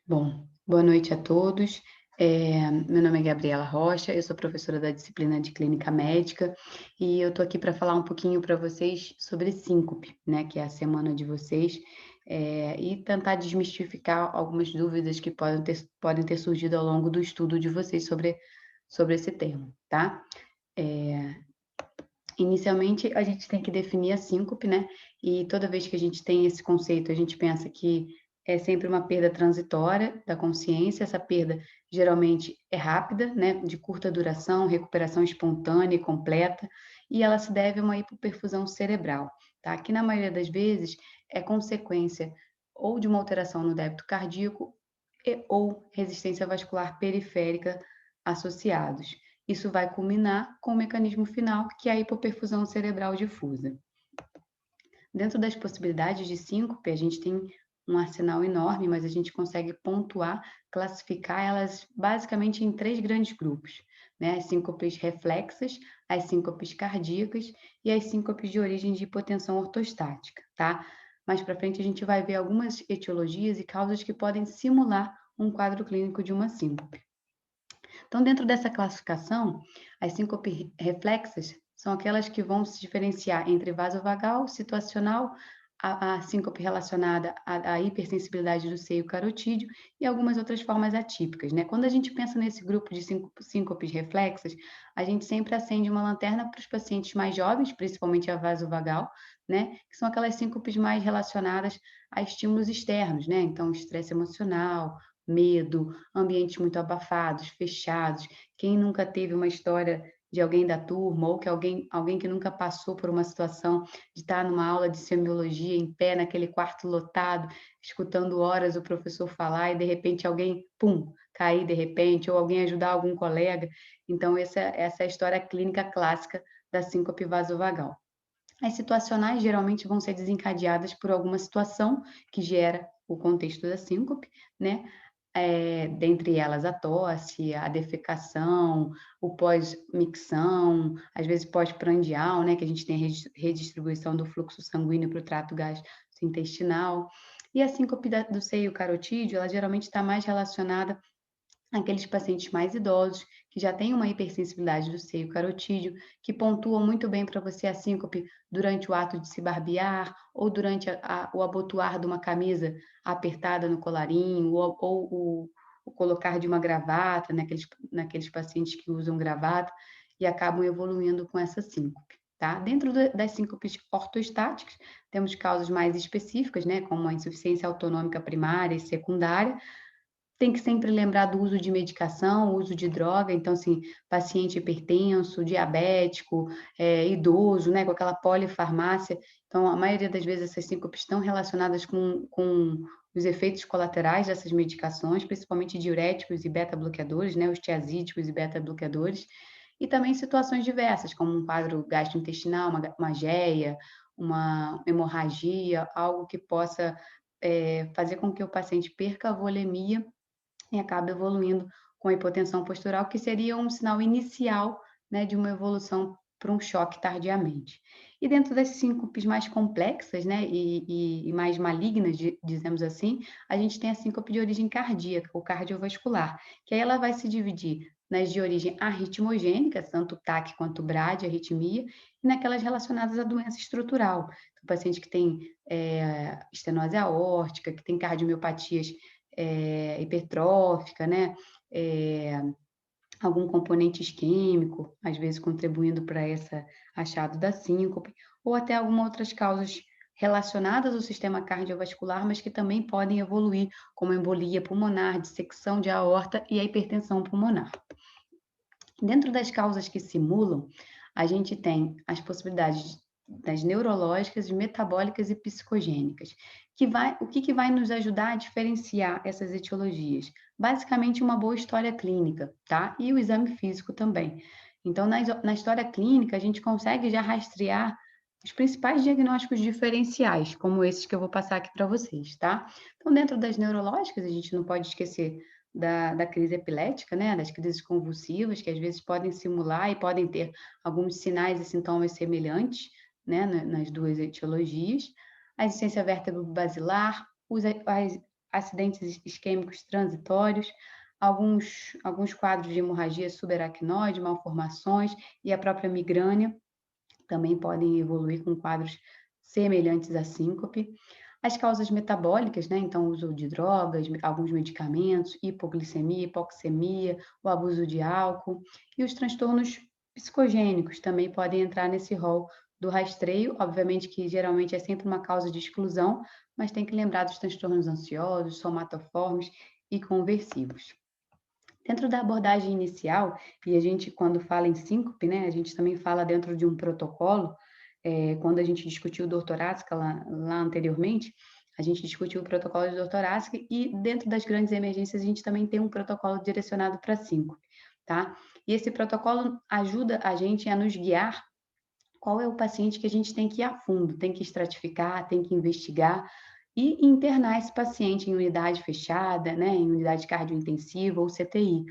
Bom, boa noite a todos. Meu nome é Gabriela Rocha, eu sou professora da disciplina de Clínica Médica e eu tô aqui para falar um pouquinho para vocês sobre síncope, né, que é a semana de vocês, e tentar desmistificar algumas dúvidas que podem ter surgido ao longo do estudo de vocês sobre esse tema, tá? Eh, Inicialmente, a gente tem que definir a síncope, né? E toda vez que a gente tem esse conceito, a gente pensa que é sempre uma perda transitória da consciência. Essa perda geralmente é rápida, né? De curta duração, recuperação espontânea e completa, e ela se deve a uma hipoperfusão cerebral, tá? Que na maioria das vezes é consequência ou de uma alteração no débito cardíaco ou resistência vascular periférica associados. Isso vai culminar com o mecanismo final, que é a hipoperfusão cerebral difusa. Dentro das possibilidades de síncope, a gente tem um arsenal enorme, mas a gente consegue pontuar, classificar elas basicamente em três grandes grupos, né? As síncopes reflexas, as síncopes cardíacas e as síncopes de origem de hipotensão ortostática, tá? Mais para frente a gente vai ver algumas etiologias e causas que podem simular um quadro clínico de uma síncope. Então, dentro dessa classificação, as síncopes reflexas são aquelas que vão se diferenciar entre vasovagal, situacional, a síncope relacionada à hipersensibilidade do seio carotídeo e algumas outras formas atípicas, né? Quando a gente pensa nesse grupo de síncopes reflexas, a gente sempre acende uma lanterna para os pacientes mais jovens, principalmente a vasovagal, né? Que são aquelas síncopes mais relacionadas a estímulos externos, né? Então, estresse emocional, medo, ambientes muito abafados, fechados. Quem nunca teve uma história de alguém da turma ou que alguém que nunca passou por uma situação de estar numa aula de semiologia em pé naquele quarto lotado, escutando horas o professor falar e de repente alguém, pum, cair de repente ou alguém ajudar algum colega. Então essa é a história clínica clássica da síncope vasovagal. As situacionais geralmente vão ser desencadeadas por alguma situação que gera o contexto da síncope, né? Dentre elas a tosse, a defecação, o pós-micção, às vezes pós-prandial, né, que a gente tem a redistribuição do fluxo sanguíneo para o trato gastrointestinal. E a síncope do seio carotídeo, ela geralmente está mais relacionada aqueles pacientes mais idosos, que já têm uma hipersensibilidade do seio carotídeo, que pontuam muito bem para você a síncope durante o ato de se barbear, ou durante o abotoar de uma camisa apertada no colarinho, ou o colocar de uma gravata, naqueles pacientes que usam gravata, e acabam evoluindo com essa síncope. Tá? Dentro das síncopes ortostáticas, temos causas mais específicas, né, como a insuficiência autonômica primária e secundária. Tem que sempre lembrar do uso de medicação, uso de droga, então, assim, paciente hipertenso, diabético, idoso, né, com aquela polifarmácia. Então, a maioria das vezes essas síncopes estão relacionadas com os efeitos colaterais dessas medicações, principalmente diuréticos e beta-bloqueadores, né, os tiazídicos e beta-bloqueadores, e também situações diversas, como um quadro gastrointestinal, uma GEA, uma hemorragia, algo que possa, fazer com que o paciente perca a volemia e acaba evoluindo com a hipotensão postural, que seria um sinal inicial, né, de uma evolução para um choque tardiamente. E dentro das síncopes mais complexas, né, e mais malignas, dizemos assim, a gente tem a síncope de origem cardíaca, ou cardiovascular, que aí ela vai se dividir nas de origem arritmogênica, tanto TAC quanto bradiarritmia, e naquelas relacionadas à doença estrutural. O paciente que tem estenose aórtica, que tem cardiomiopatias hipertrófica, né? É, algum componente isquêmico, às vezes contribuindo para esse achado da síncope, ou até algumas outras causas relacionadas ao sistema cardiovascular, mas que também podem evoluir, como embolia pulmonar, dissecção de aorta e a hipertensão pulmonar. Dentro das causas que simulam, a gente tem as possibilidades das neurológicas, metabólicas e psicogênicas. O que vai nos ajudar a diferenciar essas etiologias? Basicamente, uma boa história clínica, tá? E o exame físico também. Então, na história clínica, a gente consegue já rastrear os principais diagnósticos diferenciais, como esses que eu vou passar aqui para vocês, tá? Então, dentro das neurológicas, a gente não pode esquecer da crise epilética, né, das crises convulsivas, que às vezes podem simular e podem ter alguns sinais e sintomas semelhantes, né, nas duas etiologias, a insuficiência vértebro-basilar, acidentes isquêmicos transitórios, alguns quadros de hemorragia subaracnoide, malformações e a própria migrânia também podem evoluir com quadros semelhantes à síncope. As causas metabólicas, né? Então, o uso de drogas, alguns medicamentos, hipoglicemia, hipoxemia, o abuso de álcool e os transtornos psicogênicos também podem entrar nesse rol do rastreio. Obviamente que geralmente é sempre uma causa de exclusão, mas tem que lembrar dos transtornos ansiosos, somatoformes e conversivos. Dentro da abordagem inicial, e a gente, quando fala em síncope, né, a gente também fala dentro de um protocolo, quando a gente discutiu dor torácica lá anteriormente, a gente discutiu o protocolo de dor torácica e dentro das grandes emergências a gente também tem um protocolo direcionado para síncope, tá? E esse protocolo ajuda a gente a nos guiar qual é o paciente que a gente tem que ir a fundo, tem que estratificar, tem que investigar e internar esse paciente em unidade fechada, né, em unidade cardiointensiva ou CTI.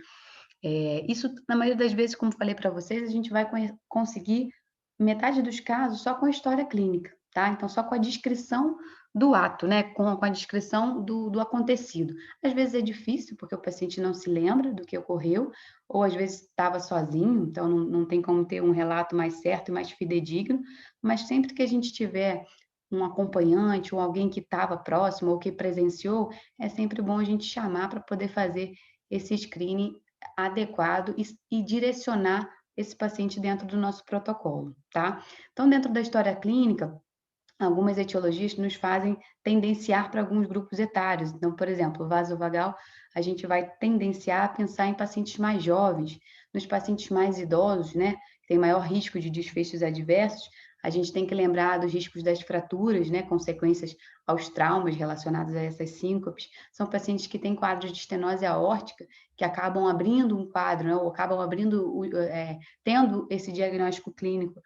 Isso, na maioria das vezes, como falei para vocês, a gente vai conseguir metade dos casos só com a história clínica, tá? Então, só com a descrição do ato, né? Com a descrição do acontecido. Às vezes é difícil, porque o paciente não se lembra do que ocorreu, ou às vezes estava sozinho, então não tem como ter um relato mais certo e mais fidedigno, mas sempre que a gente tiver um acompanhante ou alguém que estava próximo ou que presenciou, é sempre bom a gente chamar para poder fazer esse screening adequado e direcionar esse paciente dentro do nosso protocolo, tá? Então, dentro da história clínica, algumas etiologias nos fazem tendenciar para alguns grupos etários. Então, por exemplo, vasovagal, a gente vai tendenciar a pensar em pacientes mais jovens, nos pacientes mais idosos, né, que tem maior risco de desfechos adversos. A gente tem que lembrar dos riscos das fraturas, né, consequências aos traumas relacionados a essas síncopes. São pacientes que têm quadros de estenose aórtica, que acabam abrindo um quadro, né, ou acabam tendo esse diagnóstico clínico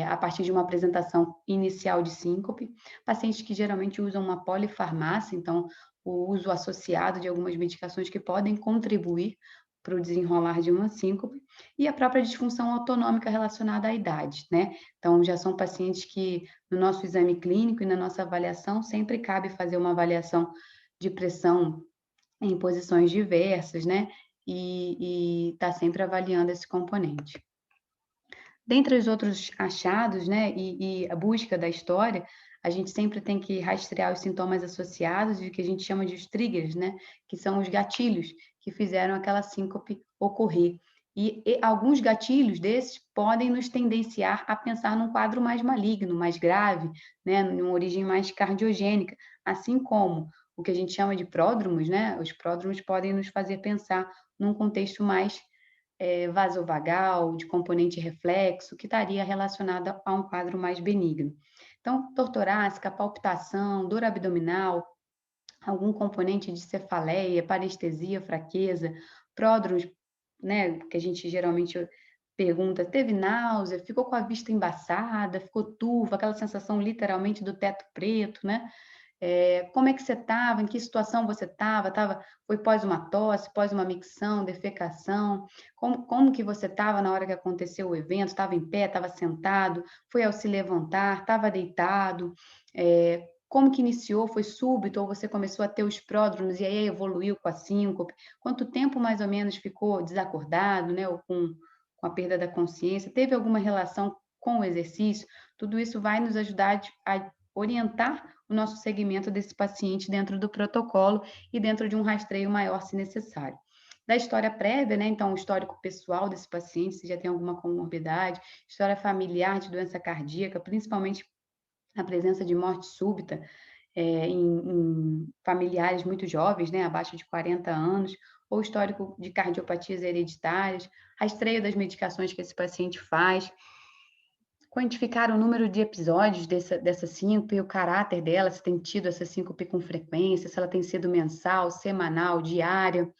a partir de uma apresentação inicial de síncope, pacientes que geralmente usam uma polifarmácia, então o uso associado de algumas medicações que podem contribuir para o desenrolar de uma síncope, e a própria disfunção autonômica relacionada à idade, né? Então, já são pacientes que, no nosso exame clínico e na nossa avaliação, sempre cabe fazer uma avaliação de pressão em posições diversas, né? E tá sempre avaliando esse componente. Dentre os outros achados, né, e a busca da história, a gente sempre tem que rastrear os sintomas associados e o que a gente chama de os triggers, né, que são os gatilhos que fizeram aquela síncope ocorrer. E alguns gatilhos desses podem nos tendenciar a pensar num quadro mais maligno, mais grave, né, numa origem mais cardiogênica, assim como o que a gente chama de pródromos, né, os pródromos podem nos fazer pensar num contexto mais vasovagal, de componente reflexo, que estaria relacionada a um quadro mais benigno. Então, dor torácica, palpitação, dor abdominal, algum componente de cefaleia, parestesia, fraqueza, pródromos, né, que a gente geralmente pergunta, teve náusea, ficou com a vista embaçada, ficou turva, aquela sensação literalmente do teto preto, né? Como é que você estava, em que situação você estava, foi pós uma tosse, pós uma micção, defecação, como que você estava na hora que aconteceu o evento, estava em pé, estava sentado, foi ao se levantar, estava deitado, como que iniciou, foi súbito, ou você começou a ter os pródromos e aí evoluiu com a síncope, quanto tempo mais ou menos ficou desacordado, né, ou com a perda da consciência, teve alguma relação com o exercício, tudo isso vai nos ajudar a orientar o nosso segmento desse paciente dentro do protocolo e dentro de um rastreio maior, se necessário. Da história prévia, né? Então, o histórico pessoal desse paciente, se já tem alguma comorbidade, história familiar de doença cardíaca, principalmente a presença de morte súbita em familiares muito jovens, né? Abaixo de 40 anos, ou histórico de cardiopatias hereditárias, rastreio das medicações que esse paciente faz, quantificar o número de episódios dessa síncope, o caráter dela, se tem tido essa síncope com frequência, se ela tem sido mensal, semanal, diária,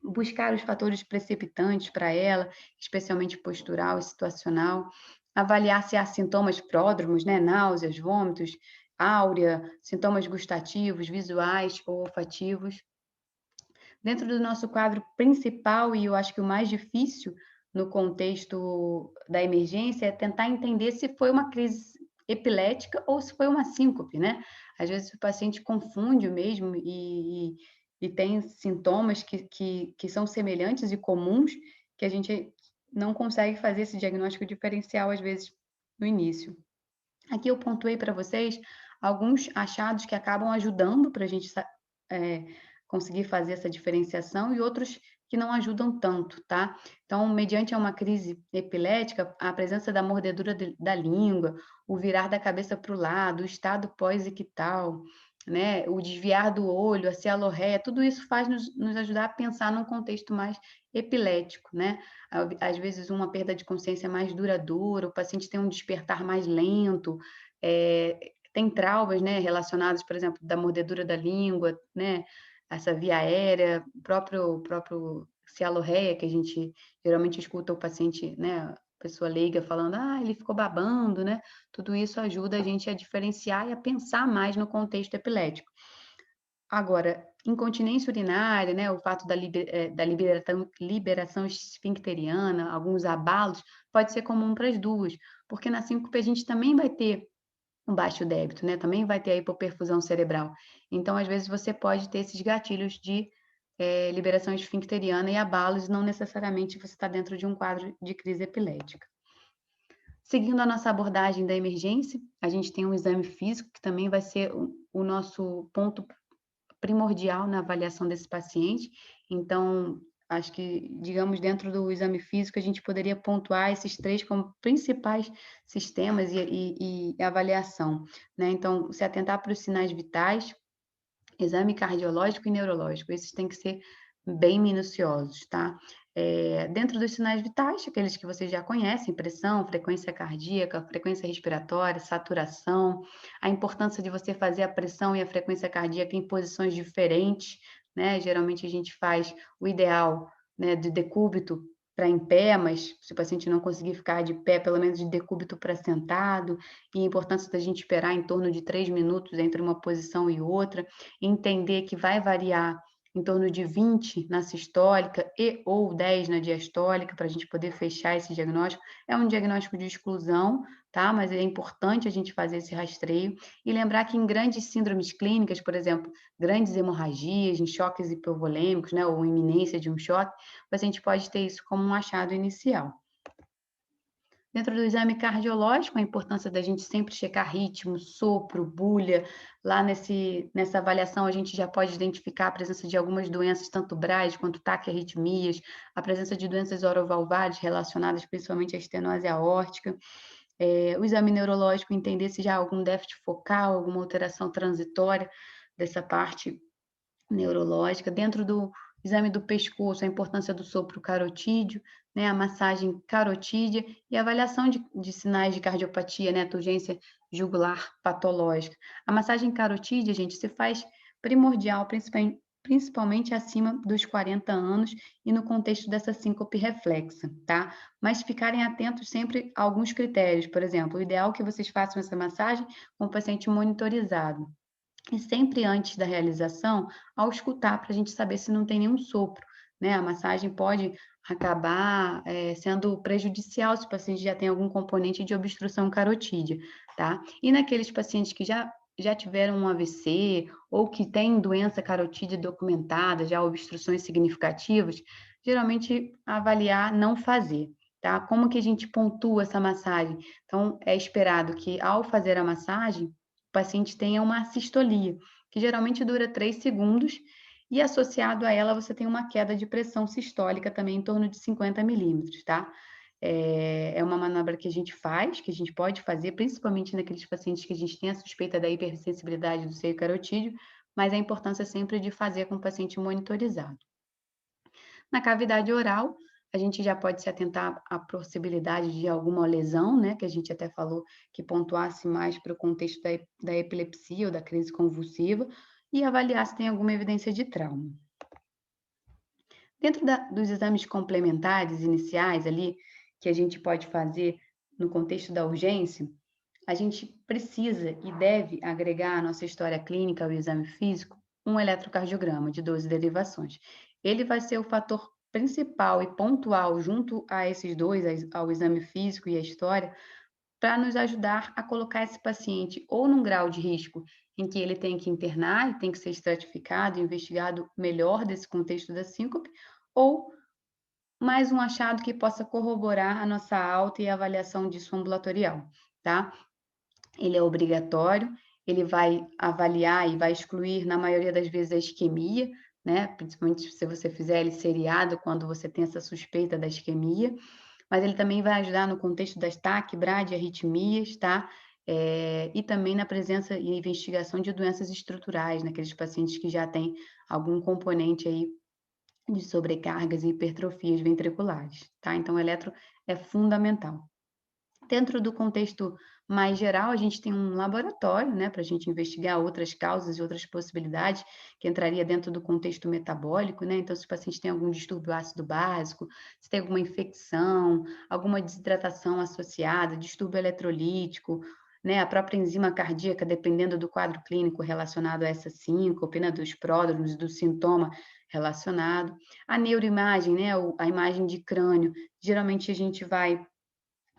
buscar os fatores precipitantes para ela, especialmente postural e situacional, avaliar se há sintomas pródromos, né, náuseas, vômitos, áurea, sintomas gustativos, visuais ou olfativos. Dentro do nosso quadro principal, e eu acho que o mais difícil no contexto da emergência, é tentar entender se foi uma crise epilética ou se foi uma síncope, né? Às vezes o paciente confunde mesmo e tem sintomas que são semelhantes e comuns, que a gente não consegue fazer esse diagnóstico diferencial, às vezes, no início. Aqui eu pontuei para vocês alguns achados que acabam ajudando para a gente conseguir fazer essa diferenciação e outros que não ajudam tanto, tá? Então, mediante uma crise epilética, a presença da mordedura da língua, o virar da cabeça para o lado, o estado pós-ictal, né? O desviar do olho, a cialorreia, tudo isso faz nos ajudar a pensar num contexto mais epilético, né? Às vezes, uma perda de consciência mais duradoura, o paciente tem um despertar mais lento, tem traumas, né, relacionados, por exemplo, da mordedura da língua, né, essa via aérea, próprio cialorreia, que a gente geralmente escuta o paciente, né, a pessoa leiga falando, ele ficou babando, né? Tudo isso ajuda a gente a diferenciar e a pensar mais no contexto epilético. Agora, incontinência urinária, né, o fato da liberação esfincteriana, alguns abalos, pode ser comum para as duas, porque na síncope a gente também vai ter um baixo débito, né? Também vai ter a hipoperfusão cerebral. Então, às vezes, você pode ter esses gatilhos de liberação esfincteriana e abalos, não necessariamente você está dentro de um quadro de crise epilética. Seguindo a nossa abordagem da emergência, a gente tem um exame físico, que também vai ser o nosso ponto primordial na avaliação desse paciente. Então, acho que, digamos, dentro do exame físico, a gente poderia pontuar esses três como principais sistemas e avaliação, né? Então, se atentar para os sinais vitais, exame cardiológico e neurológico, esses têm que ser bem minuciosos, tá? Dentro dos sinais vitais, aqueles que vocês já conhecem, pressão, frequência cardíaca, frequência respiratória, saturação, a importância de você fazer a pressão e a frequência cardíaca em posições diferentes, né? Geralmente a gente faz o ideal, né, de decúbito para em pé, mas se o paciente não conseguir ficar de pé, pelo menos de decúbito para sentado, e a importância da gente esperar em torno de 3 minutos entre uma posição e outra, entender que vai variar em torno de 20 na sistólica e ou 10 na diastólica, para a gente poder fechar esse diagnóstico. É um diagnóstico de exclusão, tá? Mas é importante a gente fazer esse rastreio e lembrar que em grandes síndromes clínicas, por exemplo, grandes hemorragias, em choques hipovolêmicos, né, ou iminência de um choque, o paciente pode ter isso como um achado inicial. Dentro do exame cardiológico, a importância da gente sempre checar ritmo, sopro, bulha. Lá nessa avaliação, a gente já pode identificar a presença de algumas doenças, tanto BRAS quanto taquiarritmias, a presença de doenças orovalvares relacionadas principalmente à estenose aórtica. O exame neurológico, entender se já há algum déficit focal, alguma alteração transitória dessa parte neurológica. Dentro do exame do pescoço, a importância do sopro carotídeo, né, a massagem carotídea e a avaliação de sinais de cardiopatia, né, turgência jugular patológica. A massagem carotídea, gente, se faz primordial, principalmente acima dos 40 anos e no contexto dessa síncope reflexa, tá? Mas ficarem atentos sempre a alguns critérios, por exemplo, o ideal é que vocês façam essa massagem com o paciente monitorizado. E sempre antes da realização, ao escutar, para a gente saber se não tem nenhum sopro, né? A massagem pode acabar sendo prejudicial se o paciente já tem algum componente de obstrução carotídea, tá? E naqueles pacientes que já tiveram um AVC ou que têm doença carotídea documentada, já obstruções significativas, geralmente avaliar não fazer, tá? Como que a gente pontua essa massagem? Então, é esperado que ao fazer a massagem, o paciente tenha uma sistolia, que geralmente dura 3 segundos, e associado a ela você tem uma queda de pressão sistólica também em torno de 50 milímetros, tá? É uma manobra que a gente faz, que a gente pode fazer, principalmente naqueles pacientes que a gente tem a suspeita da hipersensibilidade do seio carotídeo, mas a importância sempre de fazer com o paciente monitorizado. Na cavidade oral, a gente já pode se atentar à possibilidade de alguma lesão, né, que a gente até falou que pontuasse mais para o contexto da epilepsia ou da crise convulsiva, e avaliar se tem alguma evidência de trauma. Dentro dos exames complementares iniciais ali, que a gente pode fazer no contexto da urgência, a gente precisa e deve agregar à nossa história clínica, ao exame físico, um eletrocardiograma de 12 derivações. Ele vai ser o fator principal e pontual junto a esses dois, ao exame físico e à história, para nos ajudar a colocar esse paciente ou num grau de risco em que ele tem que internar e tem que ser estratificado, investigado melhor desse contexto da síncope, ou mais um achado que possa corroborar a nossa alta e avaliação disso ambulatorial, tá? Ele é obrigatório, ele vai avaliar e vai excluir, na maioria das vezes, a isquemia, né? Principalmente se você fizer ele seriado, quando você tem essa suspeita da isquemia, mas ele também vai ajudar no contexto das TAC, BRAD, arritmias, tá? E também na presença e investigação de doenças estruturais, naqueles pacientes que já têm algum componente aí de sobrecargas e hipertrofias ventriculares, tá? Então, o eletro é fundamental. Dentro do contexto mais geral, a gente tem um laboratório, né, para a gente investigar outras causas e outras possibilidades, que entraria dentro do contexto metabólico, né? Então, se o paciente tem algum distúrbio ácido básico, se tem alguma infecção, alguma desidratação associada, distúrbio eletrolítico, né, a própria enzima cardíaca, dependendo do quadro clínico relacionado a essa síncope, né, dos pródromos, do sintoma relacionado. A neuroimagem, né, a imagem de crânio, geralmente a gente vai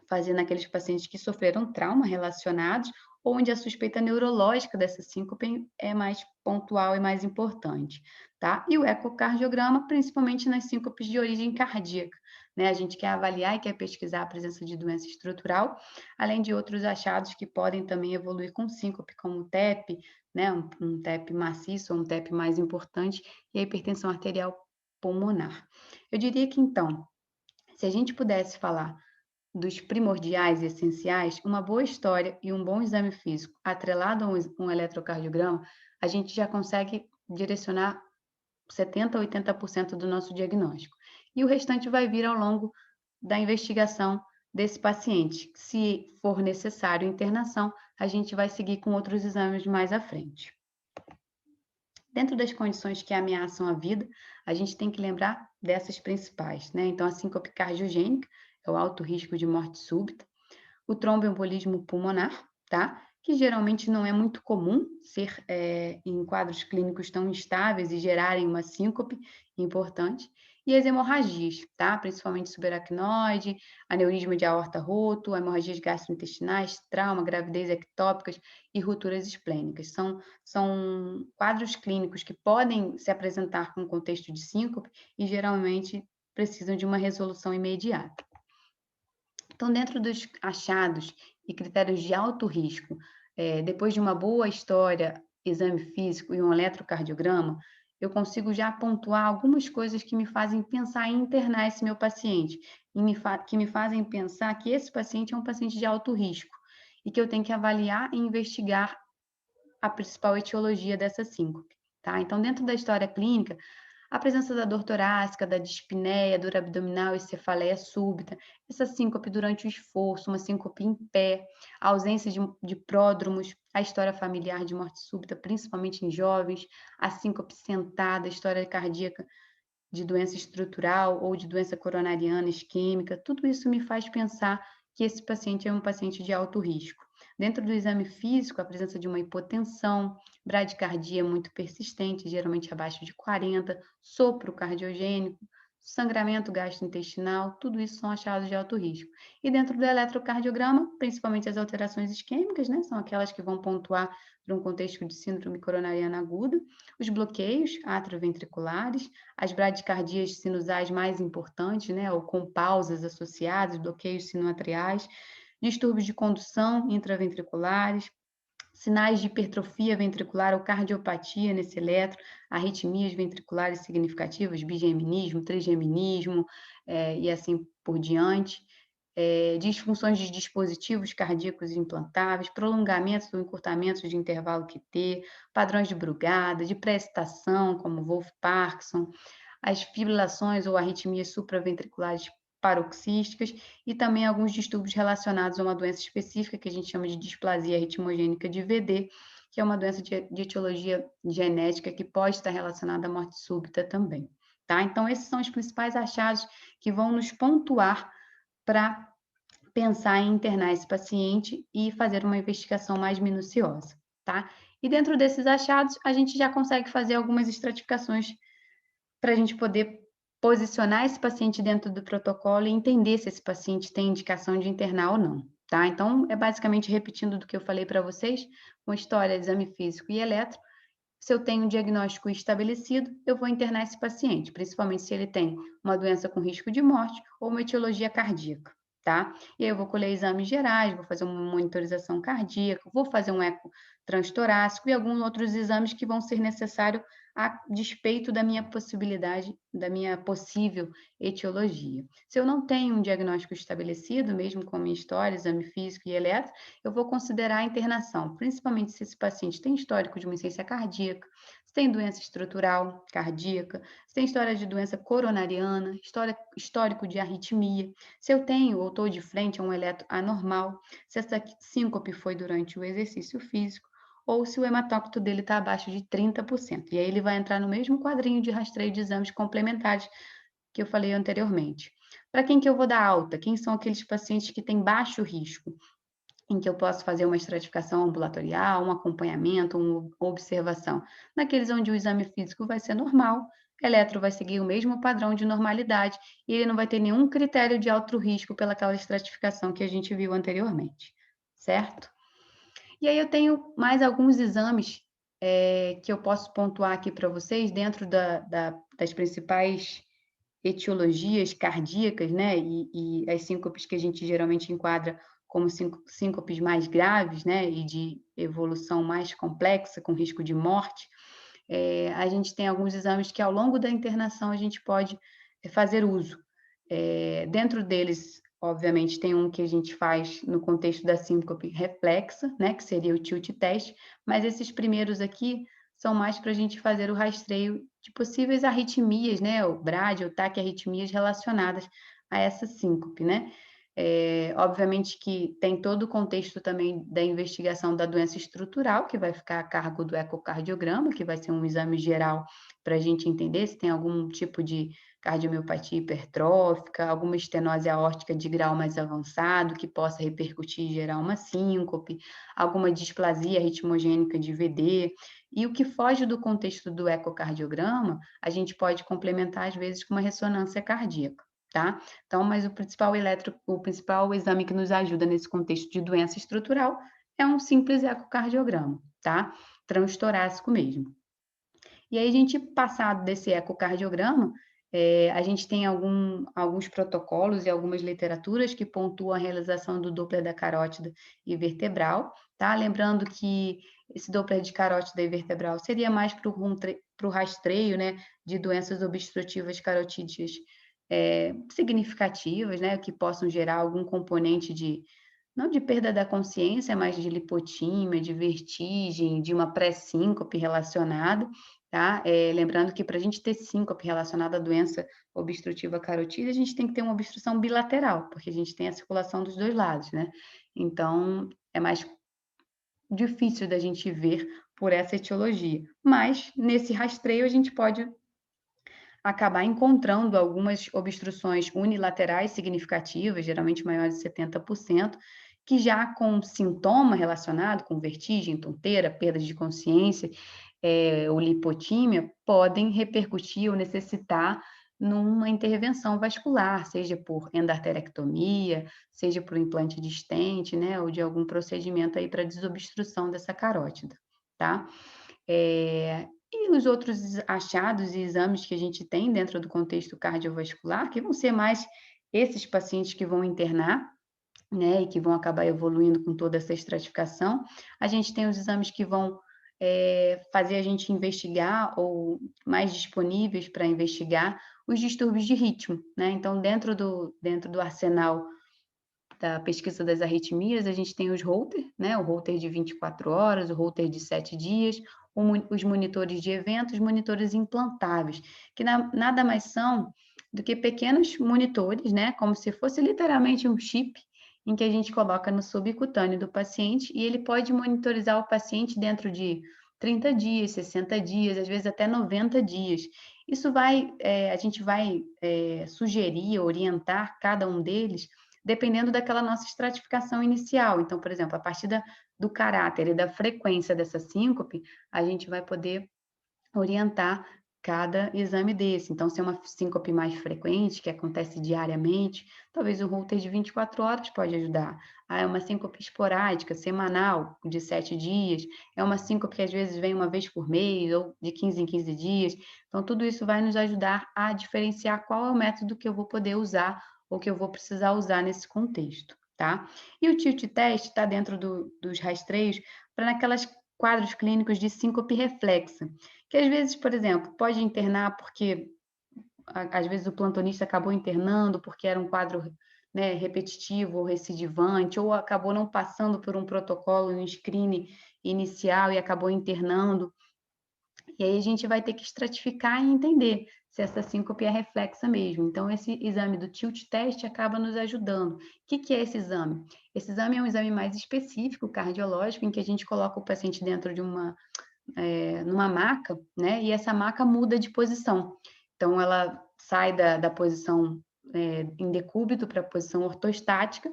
fazer naqueles pacientes que sofreram trauma relacionados, onde a suspeita neurológica dessa síncope é mais pontual e mais importante, tá? E o ecocardiograma, principalmente nas síncopes de origem cardíaca, né? A gente quer avaliar e quer pesquisar a presença de doença estrutural, além de outros achados que podem também evoluir com síncope, como o TEP, né? Um TEP maciço ou um TEP mais importante, e a hipertensão arterial pulmonar. Eu diria que, então, se a gente pudesse falar dos primordiais e essenciais, uma boa história e um bom exame físico atrelado a um eletrocardiograma, a gente já consegue direcionar 70% a 80% do nosso diagnóstico. E o restante vai vir ao longo da investigação desse paciente. Se for necessário internação, a gente vai seguir com outros exames mais à frente. Dentro das condições que ameaçam a vida, a gente tem que lembrar dessas principais, né? Então, a síncope cardiogênica é o alto risco de morte súbita, o tromboembolismo pulmonar, tá? Que geralmente não é muito comum ser em quadros clínicos tão instáveis e gerarem uma síncope importante, e as hemorragias, tá? Principalmente subaracnoide, aneurisma de aorta roto, hemorragias gastrointestinais, trauma, gravidez ectópicas e rupturas esplênicas. São quadros clínicos que podem se apresentar com contexto de síncope e geralmente precisam de uma resolução imediata. Então, dentro dos achados e critérios de alto risco, depois de uma boa história, exame físico e um eletrocardiograma, eu consigo já pontuar algumas coisas que me fazem pensar em internar esse meu paciente, que me fazem pensar que esse paciente é um paciente de alto risco e que eu tenho que avaliar e investigar a principal etiologia dessa síncope, tá? Então, dentro da história clínica, a presença da dor torácica, da dispneia, dor abdominal e cefaleia súbita, essa síncope durante o esforço, uma síncope em pé, a ausência de pródromos, a história familiar de morte súbita, principalmente em jovens, a síncope sentada, a história cardíaca de doença estrutural ou de doença coronariana isquêmica, tudo isso me faz pensar que esse paciente é um paciente de alto risco. Dentro do exame físico, a presença de uma hipotensão, bradicardia muito persistente, geralmente abaixo de 40, sopro cardiogênico, sangramento gastrointestinal, tudo isso são achados de alto risco. E dentro do eletrocardiograma, principalmente as alterações isquêmicas, né, são aquelas que vão pontuar para um contexto de síndrome coronariana aguda, os bloqueios atrioventriculares, as bradicardias sinusais mais importantes, né, ou com pausas associadas, bloqueios sinoatriais, distúrbios de condução intraventriculares, sinais de hipertrofia ventricular ou cardiopatia nesse eletro, arritmias ventriculares significativas, bigeminismo, trigeminismo, e assim por diante, disfunções de dispositivos cardíacos implantáveis, prolongamentos ou encurtamentos de intervalo QT, padrões de Brugada, de pré-excitação, como Wolff-Parkinson, as fibrilações ou arritmias supraventriculares paroxísticas e também alguns distúrbios relacionados a uma doença específica que a gente chama de displasia ritmogênica de VD, que é uma doença de etiologia genética que pode estar relacionada à morte súbita também, tá? Então, esses são os principais achados que vão nos pontuar para pensar em internar esse paciente e fazer uma investigação mais minuciosa, tá? E dentro desses achados, a gente já consegue fazer algumas estratificações para a gente poder posicionar esse paciente dentro do protocolo e entender se esse paciente tem indicação de internar ou não, tá? Então, é basicamente repetindo do que eu falei para vocês, com história, exame físico e eletro. Se eu tenho um diagnóstico estabelecido, eu vou internar esse paciente, principalmente se ele tem uma doença com risco de morte ou uma etiologia cardíaca, tá? E aí eu vou colher exames gerais, vou fazer uma monitorização cardíaca, vou fazer um eco transtorácico e alguns outros exames que vão ser necessários a despeito da minha possibilidade, da minha possível etiologia. Se eu não tenho um diagnóstico estabelecido, mesmo com a minha história, exame físico e eletro, eu vou considerar a internação, principalmente se esse paciente tem histórico de uma insuficiência cardíaca, se tem doença estrutural cardíaca, se tem história de doença coronariana, histórico de arritmia, se eu tenho ou estou de frente a um eletro anormal, se essa síncope foi durante o exercício físico, ou se o hematócrito dele está abaixo de 30%. E aí ele vai entrar no mesmo quadrinho de rastreio de exames complementares que eu falei anteriormente. Para quem que eu vou dar alta? Quem são aqueles pacientes que têm baixo risco? Em que eu posso fazer uma estratificação ambulatorial, um acompanhamento, uma observação. Naqueles onde o exame físico vai ser normal, eletro vai seguir o mesmo padrão de normalidade e ele não vai ter nenhum critério de alto risco pelaquela estratificação que a gente viu anteriormente, certo? E aí eu tenho mais alguns exames que eu posso pontuar aqui para vocês dentro das principais etiologias cardíacas, né, e as síncopes que a gente geralmente enquadra como síncopes mais graves, né, e de evolução mais complexa, com risco de morte, a gente tem alguns exames que ao longo da internação a gente pode fazer uso. Dentro deles, obviamente, tem um que a gente faz no contexto da síncope reflexa, né, que seria o tilt test, mas esses primeiros aqui são mais para a gente fazer o rastreio de possíveis arritmias, né, o BRAD, o taquiarritmias relacionadas a essa síncope, né? Obviamente que tem todo o contexto também da investigação da doença estrutural, que vai ficar a cargo do ecocardiograma, que vai ser um exame geral para a gente entender se tem algum tipo de cardiomiopatia hipertrófica, alguma estenose aórtica de grau mais avançado, que possa repercutir e gerar uma síncope, alguma displasia ritmogênica de VD. E o que foge do contexto do ecocardiograma, a gente pode complementar, às vezes, com uma ressonância cardíaca, tá? Então, mas o principal exame que nos ajuda nesse contexto de doença estrutural é um simples ecocardiograma, tá? Transtorácico mesmo. E aí, a gente, passado desse ecocardiograma, a gente tem alguns protocolos e algumas literaturas que pontuam a realização do Doppler da carótida e vertebral, tá? Lembrando que esse Doppler de carótida e vertebral seria mais para o rastreio, né, de doenças obstrutivas carotídeas significativas, né, que possam gerar algum componente de, não de perda da consciência, mas de lipotímia, de vertigem, de uma pré-síncope relacionada, tá? Lembrando que para a gente ter síncope relacionada à doença obstrutiva carotídea, a gente tem que ter uma obstrução bilateral, porque a gente tem a circulação dos dois lados, né? Então, é mais difícil da gente ver por essa etiologia. Mas, nesse rastreio, a gente pode acabar encontrando algumas obstruções unilaterais significativas, geralmente maiores de 70%, que já com sintoma relacionado com vertigem, tonteira, perda de consciência, ou lipotímia, podem repercutir ou necessitar numa intervenção vascular, seja por endarterectomia, seja por implante de stent, né, ou de algum procedimento aí para desobstrução dessa carótida, tá? E os outros achados e exames que a gente tem dentro do contexto cardiovascular, que vão ser mais esses pacientes que vão internar, né, e que vão acabar evoluindo com toda essa estratificação. A gente tem os exames que vão fazer a gente investigar, ou mais disponíveis para investigar, os distúrbios de ritmo, né? Então, dentro do arsenal da pesquisa das arritmias, a gente tem os Holter, né? O Holter de 24 horas, o Holter de 7 dias, os monitores de eventos, os monitores implantáveis, que nada mais são do que pequenos monitores, né? Como se fosse literalmente um chip em que a gente coloca no subcutâneo do paciente e ele pode monitorizar o paciente dentro de 30 dias, 60 dias, às vezes até 90 dias. Isso a gente vai sugerir, orientar cada um deles dependendo daquela nossa estratificação inicial. Então, por exemplo, a partir do caráter e da frequência dessa síncope, a gente vai poder orientar cada exame desse. Então, se é uma síncope mais frequente, que acontece diariamente, talvez o Holter de 24 horas pode ajudar. Ah, é uma síncope esporádica, semanal, de 7 dias. É uma síncope que às vezes vem uma vez por mês, ou de 15 em 15 dias. Então, tudo isso vai nos ajudar a diferenciar qual é o método que eu vou poder usar ou que eu vou precisar usar nesse contexto, tá? E o tilt test está dentro dos rastreios para naquelas quadros clínicos de síncope reflexa, que às vezes, por exemplo, pode internar porque às vezes o plantonista acabou internando porque era um quadro, né, repetitivo ou recidivante, ou acabou não passando por um protocolo, um screening inicial e acabou internando. E aí a gente vai ter que estratificar e entender se essa síncope é reflexa mesmo. Então, esse exame do tilt test acaba nos ajudando. O que é esse exame? Esse exame é um exame mais específico, cardiológico, em que a gente coloca o paciente dentro de numa maca, né? E essa maca muda de posição. Então, ela sai da posição em decúbito para a posição ortostática,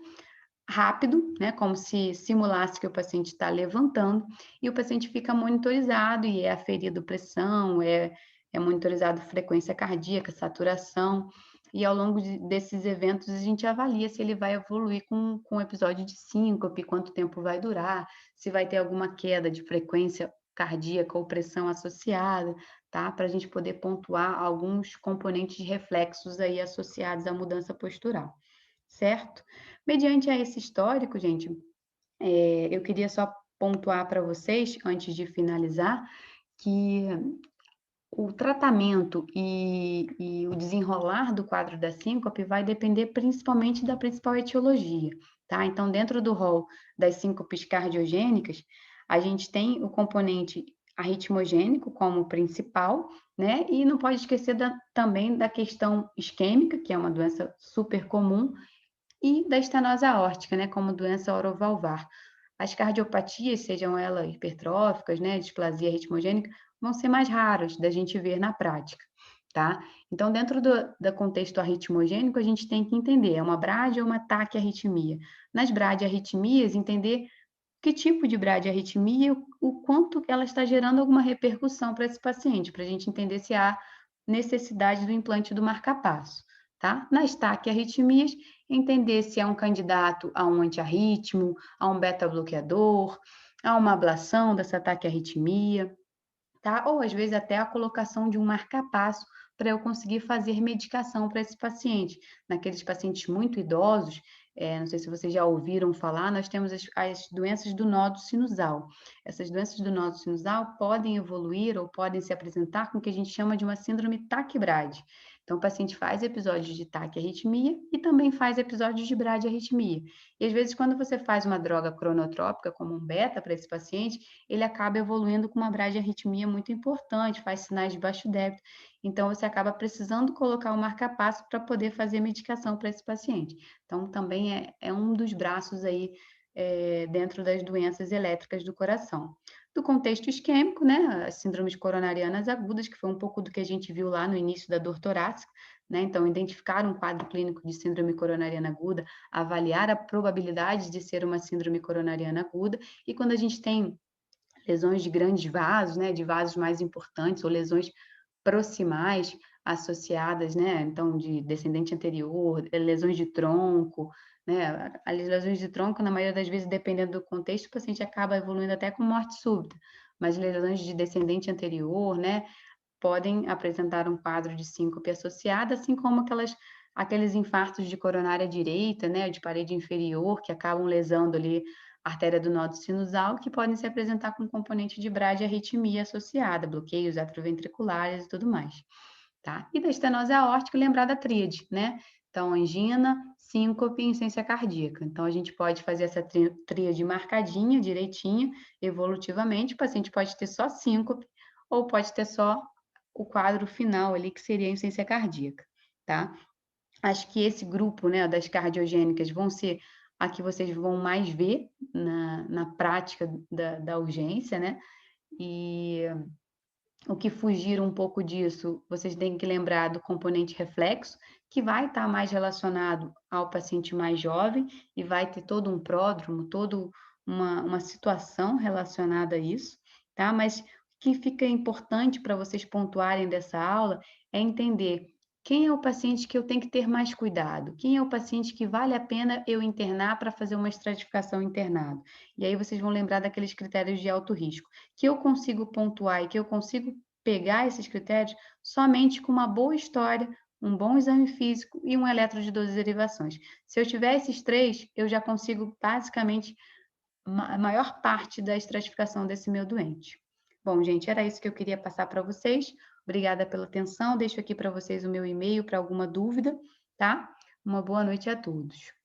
rápido, né, como se simulasse que o paciente está levantando, e o paciente fica monitorizado e é aferido pressão, é monitorizado frequência cardíaca, saturação, e ao longo desses eventos a gente avalia se ele vai evoluir com um episódio de síncope, quanto tempo vai durar, se vai ter alguma queda de frequência cardíaca ou pressão associada, tá? Para a gente poder pontuar alguns componentes de reflexos aí associados à mudança postural, certo? Mediante a esse histórico, gente, eu queria só pontuar para vocês, antes de finalizar, que o tratamento e o desenrolar do quadro da síncope vai depender principalmente da principal etiologia, tá? Então, dentro do rol das síncopes cardiogênicas, a gente tem o componente arritmogênico como principal, né? E não pode esquecer também da questão isquêmica, que é uma doença super comum, e da estenose aórtica, né, como doença orovalvar. As cardiopatias, sejam elas hipertróficas, né, displasia ritmogênica, vão ser mais raras da gente ver na prática, tá? Então, dentro do contexto arritmogênico, a gente tem que entender, é uma bradi ou uma taquiarritmia. Nas bradiarritmias, entender que tipo de bradiarritmia, o quanto ela está gerando alguma repercussão para esse paciente, para a gente entender se há necessidade do implante do marca-passo, tá? Nas taquiarritmias, entender se é um candidato a um antiarrítmio, a um beta-bloqueador, a uma ablação dessa taquiarritmia, tá? Ou às vezes até a colocação de um marca-passo para eu conseguir fazer medicação para esse paciente. Naqueles pacientes muito idosos, não sei se vocês já ouviram falar, nós temos as doenças do nodo sinusal. Essas doenças do nodo sinusal podem evoluir ou podem se apresentar com o que a gente chama de uma síndrome taquibrade. Então, o paciente faz episódios de taquiarritmia e também faz episódios de bradiarritmia. E às vezes, quando você faz uma droga cronotrópica, como um beta para esse paciente, ele acaba evoluindo com uma bradiarritmia muito importante, faz sinais de baixo débito. Então, você acaba precisando colocar o marca-passo para poder fazer medicação para esse paciente. Então, também é um dos braços aí dentro das doenças elétricas do coração. Do contexto isquêmico, né, as síndromes coronarianas agudas, que foi um pouco do que a gente viu lá no início da dor torácica, né, então identificar um quadro clínico de síndrome coronariana aguda, avaliar a probabilidade de ser uma síndrome coronariana aguda, e quando a gente tem lesões de grandes vasos, né, de vasos mais importantes, ou lesões proximais associadas, né, então de descendente anterior, lesões de tronco, né, as lesões de tronco, na maioria das vezes, dependendo do contexto, o paciente acaba evoluindo até com morte súbita, mas lesões de descendente anterior, né, podem apresentar um quadro de síncope associada, assim como aqueles infartos de coronária direita, né, de parede inferior, que acabam lesando ali a artéria do nódo sinusal, que podem se apresentar com componente de bradiarritmia associada, bloqueios atrioventriculares e tudo mais, tá? E da estenose aórtica, lembrar da tríade, né? Então, angina, síncope e insuficiência cardíaca. Então, a gente pode fazer essa tríade marcadinha, direitinha, evolutivamente. O paciente pode ter só síncope ou pode ter só o quadro final ali, que seria a insuficiência cardíaca, tá? Acho que esse grupo, né, das cardiogênicas vão ser a que vocês vão mais ver na prática da urgência, né? E o que fugir um pouco disso, vocês têm que lembrar do componente reflexo, que vai estar mais relacionado ao paciente mais jovem e vai ter todo um pródromo, toda uma situação relacionada a isso, tá? Mas o que fica importante para vocês pontuarem dessa aula é entender quem é o paciente que eu tenho que ter mais cuidado, quem é o paciente que vale a pena eu internar para fazer uma estratificação internado. E aí vocês vão lembrar daqueles critérios de alto risco, que eu consigo pontuar e que eu consigo pegar esses critérios somente com uma boa história, um bom exame físico e um eletro de 12 derivações. Se eu tiver esses três, eu já consigo basicamente a maior parte da estratificação desse meu doente. Bom, gente, era isso que eu queria passar para vocês. Obrigada pela atenção. Deixo aqui para vocês o meu e-mail para alguma dúvida, tá? Uma boa noite a todos.